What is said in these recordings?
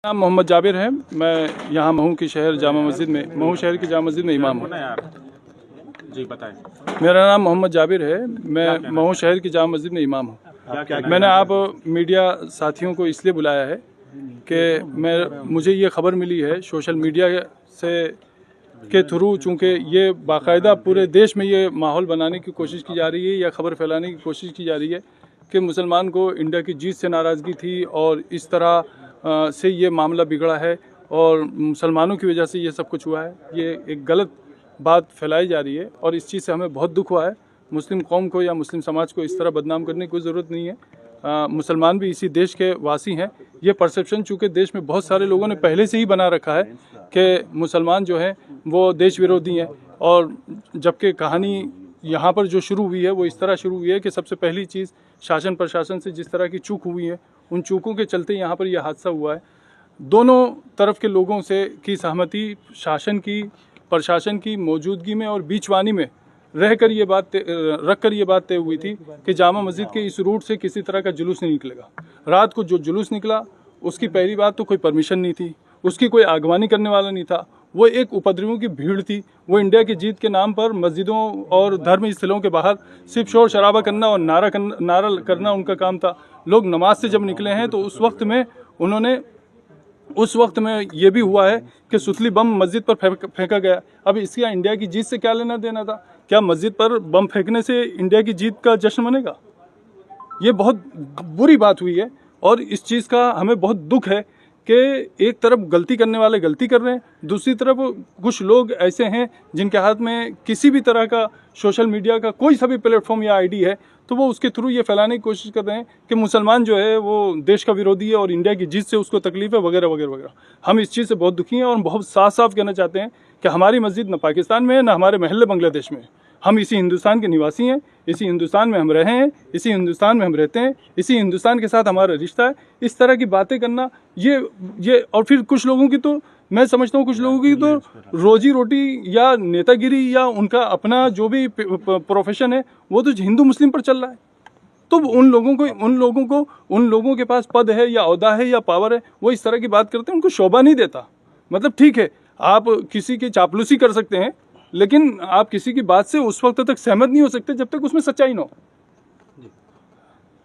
नाम मोहम्मद जाबिर है। मैं यहाँ महू की शहर जामा मस्जिद में महू शहर की जामा मस्जिद में इमाम हूँ। जी बताएं। मेरा नाम मोहम्मद जाबिर है। मैं महू शहर की जामा मस्जिद में इमाम हूँ। मैंने आप मीडिया साथियों को इसलिए बुलाया है कि मुझे ये खबर मिली है सोशल मीडिया से के थ्रू, चूँकि ये बाकायदा पूरे देश में ये माहौल बनाने की कोशिश की जा रही है या खबर फैलाने की कोशिश की जा रही है कि मुसलमान को इंडिया की जीत से नाराज़गी थी और इस तरह से ये मामला बिगड़ा है और मुसलमानों की वजह से ये सब कुछ हुआ है। ये एक गलत बात फैलाई जा रही है और इस चीज़ से हमें बहुत दुख हुआ है। मुस्लिम कौम को या मुस्लिम समाज को इस तरह बदनाम करने की कोई ज़रूरत नहीं है। मुसलमान भी इसी देश के वासी हैं। ये परसेप्शन चूँकि देश में बहुत सारे लोगों ने पहले से ही बना रखा है कि मुसलमान जो हैं वो देश विरोधी हैं, और जबकि कहानी यहाँ पर जो शुरू हुई है वो इस तरह शुरू हुई है कि सबसे पहली चीज़ शासन प्रशासन से जिस तरह की चूक हुई है, उन चूकों के चलते यहाँ पर यह हादसा हुआ है। दोनों तरफ के लोगों से की सहमति, शासन की, प्रशासन की मौजूदगी में और बीचवानी में रहकर ये बात रखकर ये बात तय हुई थी कि जामा मस्जिद के इस रूट से किसी तरह का जुलूस नहीं निकलेगा। रात को जो जुलूस निकला उसकी पहली बात तो कोई परमिशन नहीं थी, उसकी कोई आगवानी करने वाला नहीं था। वो एक उपद्रवियों की भीड़ थी। वो इंडिया की जीत के नाम पर मस्जिदों और धर्म स्थलों के बाहर सिर्फ शोर शराबा करना और नारा करना उनका काम था। लोग नमाज से जब निकले हैं तो उस वक्त में ये भी हुआ है कि सुतली बम मस्जिद पर फेंका गया। अब इसका इंडिया की जीत से क्या लेना देना था? क्या मस्जिद पर बम फेंकने से इंडिया की जीत का जश्न मनेगा? ये बहुत बुरी बात हुई है और इस चीज़ का हमें बहुत दुख है कि एक तरफ गलती करने वाले गलती कर रहे हैं, दूसरी तरफ कुछ लोग ऐसे हैं जिनके हाथ में किसी भी तरह का सोशल मीडिया का कोई सा भी प्लेटफॉर्म या आईडी है तो वो उसके थ्रू ये फैलाने की कोशिश कर रहे हैं कि मुसलमान जो है वो देश का विरोधी है और इंडिया की जीत से उसको तकलीफ है वगैरह वगैरह वगैरह। हम इस चीज़ से बहुत दुखी हैं और बहुत साफ साफ कहना चाहते हैं कि हमारी मस्जिद न पाकिस्तान में है न हमारे महल्ले बांग्लादेश में। हम इसी हिंदुस्तान के निवासी हैं, इसी हिंदुस्तान में हम रहे हैं, इसी हिंदुस्तान में हम रहते हैं, इसी हिंदुस्तान के साथ हमारा रिश्ता है। इस तरह की बातें करना ये और फिर कुछ लोगों की तो मैं समझता हूँ कुछ लोगों की तो रोजी रोटी या नेतागिरी या उनका अपना जो भी प्रोफेशन है वो तो हिंदू मुस्लिम पर चल रहा है। तो उन लोगों के पास पद है या ओहदा है या पावर है, वो इस तरह की बात करते हैं, उनको शोभा नहीं देता। मतलब ठीक है, आप किसी की चापलूसी कर सकते हैं लेकिन आप किसी की बात से उस वक्त तक सहमत नहीं हो सकते जब तक उसमें सच्चाई न हो।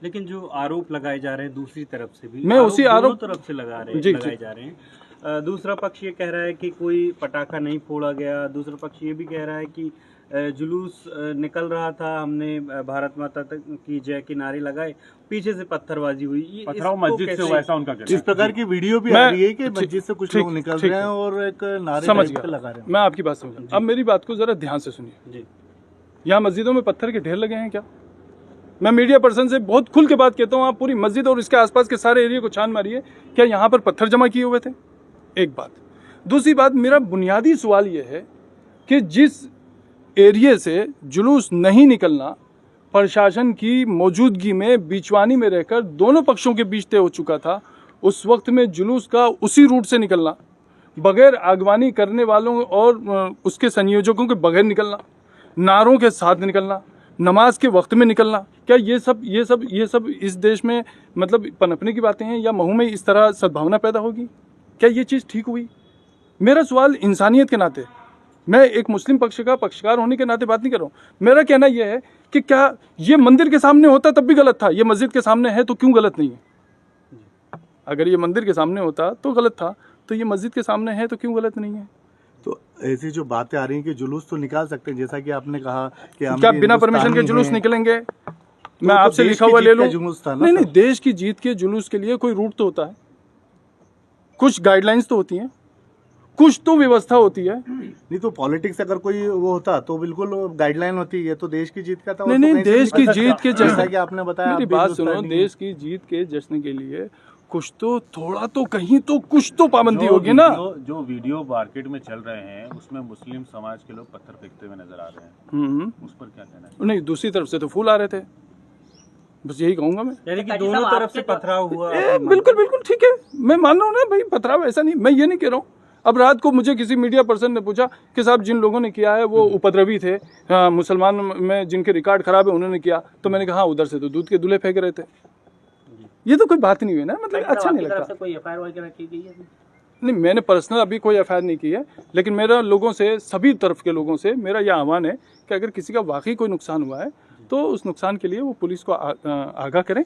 लेकिन जो आरोप लगाए जा रहे हैं दूसरी तरफ से भी, मैं उसी आरोप तरफ से लगाए जा रहे हैं। दूसरा पक्ष ये कह रहा है कि कोई पटाखा नहीं फोड़ा गया, दूसरा पक्ष ये भी कह रहा है कि जुलूस निकल रहा था, हमने भारत माता तक की जय के नारे लगाए, पीछे से पत्थरबाजी हुई। पथराव मस्जिद से हुआ, ऐसा उनका कहना है। इस प्रकार की वीडियो भी आ रही है कि मस्जिद से कुछ लोग निकल रहे हैं और एक नारे लगा रहे हैं। मैं आपकी बात समझा। अब मेरी बात को जरा ध्यान से सुनिए। यहाँ मस्जिदों में पत्थर के ढेर लगे हैं क्या? मैं मीडिया पर्सन से बहुत खुल के बात कहता हूँ, आप पूरी मस्जिद और इसके आसपास के सारे एरिया को छान मारिए, क्या यहाँ पर पत्थर जमा किए हुए थे? एक बात। दूसरी बात, मेरा बुनियादी सवाल ये है कि जिस एरिए से जुलूस नहीं निकलना प्रशासन की मौजूदगी में बीचवानी में रहकर दोनों पक्षों के बीच तय हो चुका था, उस वक्त में जुलूस का उसी रूट से निकलना, बगैर आगवानी करने वालों और उसके संयोजकों के बगैर निकलना, नारों के साथ निकलना, नमाज के वक्त में निकलना, क्या ये सब इस देश में मतलब पनपने की बातें हैं? या महू में इस तरह सद्भावना पैदा होगी? क्या ये चीज़ ठीक हुई? मेरा सवाल इंसानियत के नाते, मैं एक मुस्लिम पक्ष का पक्षकार होने के नाते बात नहीं कर रहा हूँ। मेरा कहना यह है कि क्या ये मंदिर के सामने होता तब भी गलत था? ये मस्जिद के सामने है तो क्यों गलत नहीं है? अगर ये मंदिर के सामने होता तो गलत था, तो ये मस्जिद के सामने है तो क्यों गलत नहीं है? तो ऐसी जो बातें आ रही हैं कि जुलूस तो निकाल सकते हैं, जैसा कि आपने कहा कि क्या बिना परमिशन के जुलूस निकलेंगे? मैं आपसे लिखा हुआ ले लूँ? नहीं, देश की जीत के जुलूस के लिए कोई रूट तो होता है, कुछ गाइडलाइंस तो होती हैं, कुछ तो व्यवस्था होती है। नहीं तो पॉलिटिक्स अगर कोई वो होता तो बिल्कुल गाइडलाइन होती है। तो देश की जीत का था। नहीं, देश की जीत के जश्न कि आपने बताया, मेरी बात सुनो, देश की जीत के जश्न के लिए कुछ तो थोड़ा तो कहीं तो कुछ तो पाबंदी होगी ना। जो वीडियो मार्केट में चल रहे हैं उसमें मुस्लिम समाज के लोग पत्थर फेंकते हुए नजर आ रहे हैं, उस पर क्या कहना है? नहीं, दूसरी तरफ से तो फूल आ रहे थे, बस यही कहूंगा मैं। यानी कि दोनों तरफ से पथराव हुआ। बिल्कुल ठीक है, मैं मान रहा हूँ ना भाई, पथराव ऐसा नहीं, मैं ये नहीं कह रहा हूँ। अब रात को मुझे किसी मीडिया पर्सन ने पूछा कि साहब जिन लोगों ने किया है वो उपद्रवी थे, मुसलमान में जिनके रिकॉर्ड खराब है उन्होंने किया, तो मैंने कहा उधर से तो दूध के दूल्हे फेंक रहे थे। ये तो कोई बात नहीं हुई ना, मतलब अच्छा नहीं लगता। कोई एफआईआर वगैरह की गई है? नहीं, मैंने पर्सनल अभी कोई एफआईआर नहीं की है, लेकिन मेरा लोगों से, सभी तरफ के लोगों से मेरा यह आह्वान है कि अगर किसी का वाकई कोई नुकसान हुआ है तो उस नुकसान के लिए वो पुलिस को आगाह करें।